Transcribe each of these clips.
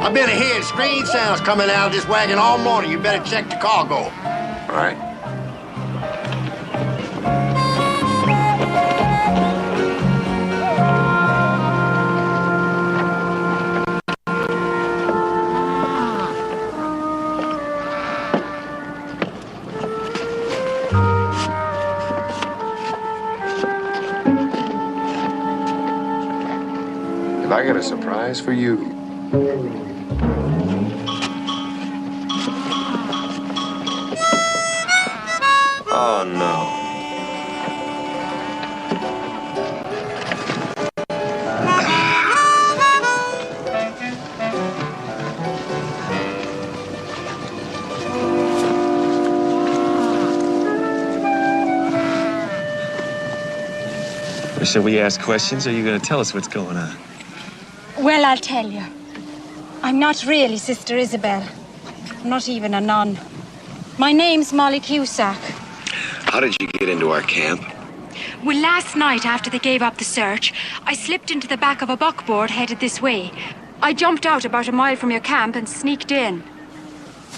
I've been hearing strange sounds coming out of this wagon all morning. You better check the cargo. All right. Have I got a surprise for you? Oh, no. Shall we ask questions, or are you going to tell us what's going on? Well, I'll tell you. I'm not really Sister Isabel. I'm not even a nun. My name's Molly Cusack. How did you get into our camp? Well, last night, after they gave up the search, I slipped into the back of a buckboard headed this way. I jumped out about a mile from your camp and sneaked in.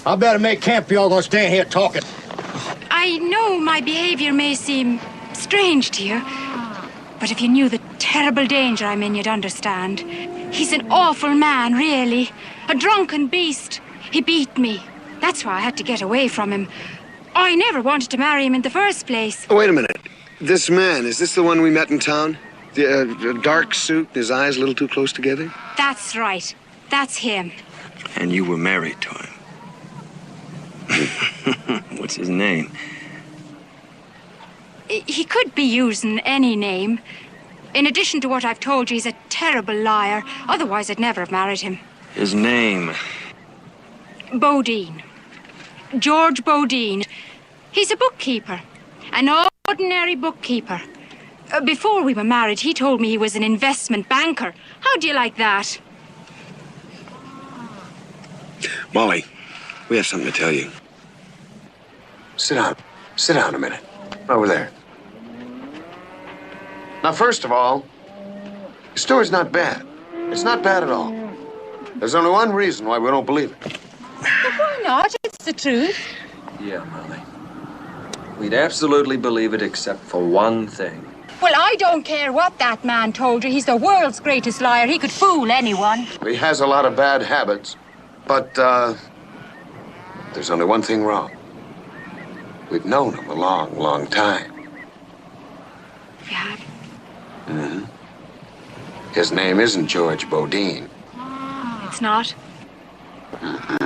I better make camp if y'all gonna stand here talking. I know my behavior may seem strange to you, but if you knew the terrible danger I'm in, you'd understand. He's an awful man, really. A drunken beast. He beat me. That's why I had to get away from him. I never wanted to marry him in the first place. Oh, wait a minute. This man, is this the one we met in town? The dark suit, his eyes a little too close together? That's right. That's him. And you were married to him. What's his name? He could be using any name. In addition to what I've told you, he's a terrible liar. Otherwise, I'd never have married him. His name? Bodine. George Bodine. He's a bookkeeper. An ordinary bookkeeper. Before we were married, he told me he was an investment banker. How do you like that? Molly, we have something to tell you. Sit down. Sit down a minute. Over there. Now, first of all, the story's not bad. It's not bad at all. There's only one reason why we don't believe it. But why not? It's the truth. Yeah, Molly. We'd absolutely believe it except for one thing. Well, I don't care what that man told you. He's the world's greatest liar. He could fool anyone. He has a lot of bad habits, but there's only one thing wrong. We've known him a long, long time. Yeah. Mm-hmm. His name isn't George Bodine. It's not? Mm-hmm.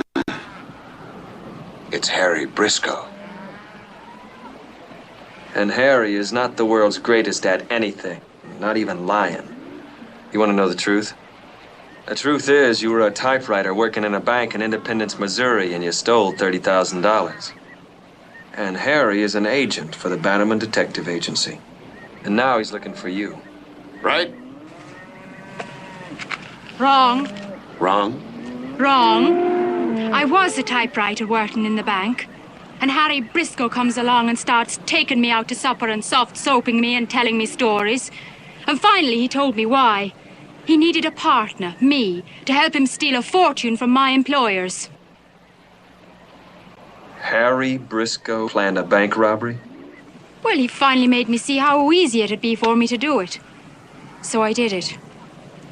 It's Harry Briscoe. And Harry is not the world's greatest at anything, not even lying. You want to know the truth? The truth is, you were a typewriter working in a bank in Independence, Missouri, and you stole $30,000. And Harry is an agent for the Bannerman Detective Agency. And now he's looking for you. Right? Wrong. Wrong? Wrong. I was a typewriter working in the bank. And Harry Briscoe comes along and starts taking me out to supper and soft-soaping me and telling me stories. And finally, he told me why. He needed a partner, me, to help him steal a fortune from my employers. Harry Briscoe planned a bank robbery? Well, he finally made me see how easy it'd be for me to do it. So I did it.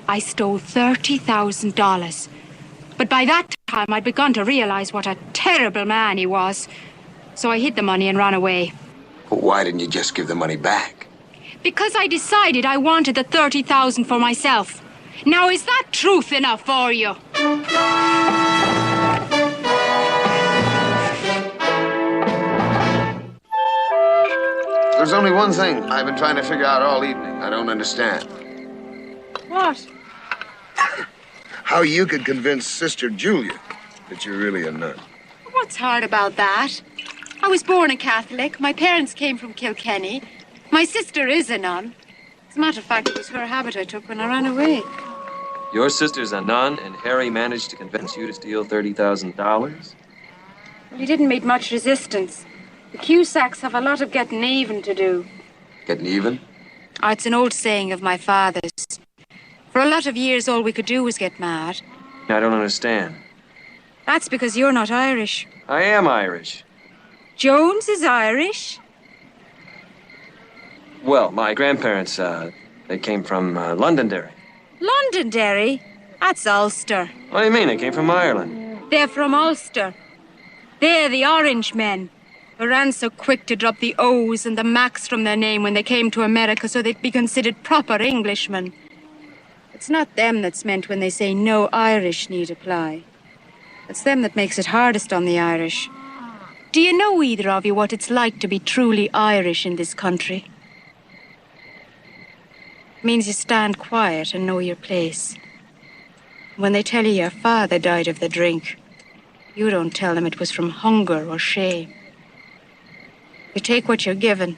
I stole $30,000. But by that time, I'd begun to realize what a terrible man he was. So I hid the money and ran away. Well, why didn't you just give the money back? Because I decided I wanted the $30,000 for myself. Now, is that truth enough for you? There's only one thing I've been trying to figure out all evening. I don't understand. What? How you could convince Sister Julia that you're really a nun. What's hard about that? I was born a Catholic. My parents came from Kilkenny. My sister is a nun. As a matter of fact, it was her habit I took when I ran away. Your sister's a nun, and Harry managed to convince you to steal $30,000? Well, he didn't meet much resistance. The Cusacks have a lot of getting even to do. Getting even? Oh, it's an old saying of my father's. For a lot of years, all we could do was get mad. I don't understand. That's because you're not Irish. I am Irish. Jones is Irish. Well, my grandparents, they came from Londonderry. Londonderry? That's Ulster. What do you mean? They came from Ireland. They're from Ulster. They're the Orange men, who ran so quick to drop the O's and the Macs from their name when they came to America so they'd be considered proper Englishmen. It's not them that's meant when they say no Irish need apply. It's them that makes it hardest on the Irish. Do you know, either of you, what it's like to be truly Irish in this country? It means you stand quiet and know your place. When they tell you your father died of the drink, you don't tell them it was from hunger or shame. You take what you're given,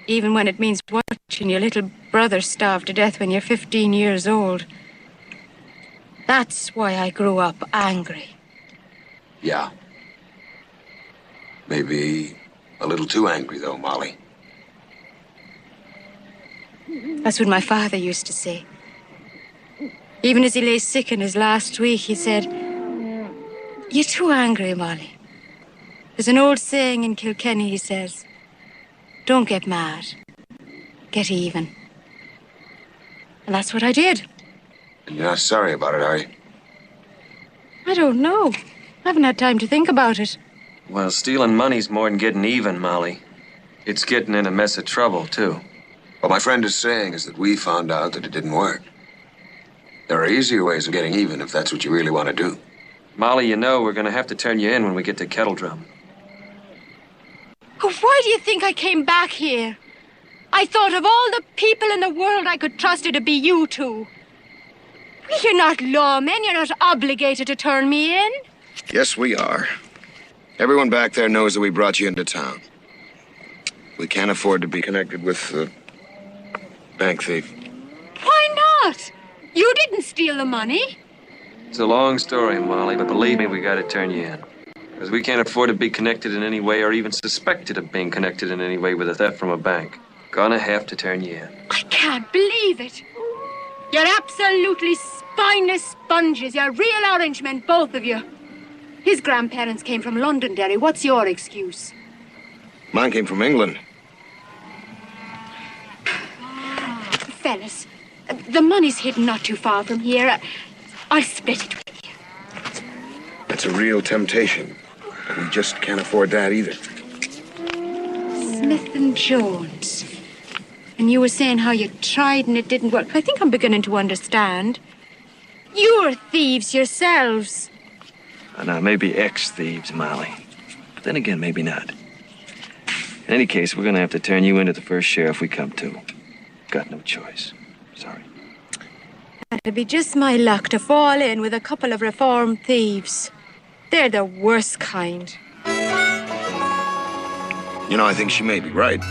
even when it means watching your little brother starve to death when you're 15 years old. That's why I grew up angry. Yeah. Maybe a little too angry, though, Molly. That's what my father used to say. Even as he lay sick in his last week, he said, "You're too angry, Molly." There's an old saying in Kilkenny, he says, "Don't get mad, get even." And that's what I did. And you're not sorry about it, are you? I don't know. I haven't had time to think about it. Well, stealing money's more than getting even, Molly. It's getting in a mess of trouble, too. What my friend is saying is that we found out that it didn't work. There are easier ways of getting even if that's what you really want to do. Molly, you know we're gonna have to turn you in when we get to Kettle Drum. Oh, why do you think I came back here? I thought of all the people in the world I could trust it to be you two. You're not lawmen. You're not obligated to turn me in. Yes, we are. Everyone back there knows that we brought you into town. We can't afford to be connected with the bank thief. Why not? You didn't steal the money. It's a long story, Molly, but believe me, we gotta turn you in. Because we can't afford to be connected in any way or even suspected of being connected in any way with a theft from a bank. Gonna have to turn you in. I can't believe it. You're absolutely spineless sponges. You're real Orangemen, both of you. His grandparents came from Londonderry. What's your excuse? Mine came from England. Fellas, the money's hidden not too far from here. I'll split it with you. That's a real temptation. We just can't afford that either. Smith and Jones. And you were saying how you tried and it didn't work. I think I'm beginning to understand. You're thieves yourselves. Now, maybe ex-thieves, Molly. But then again, maybe not. In any case, we're gonna have to turn you into the first sheriff we come to. Got no choice. Sorry. It'd be just my luck to fall in with a couple of reformed thieves. They're the worst kind. You know, I think she may be right.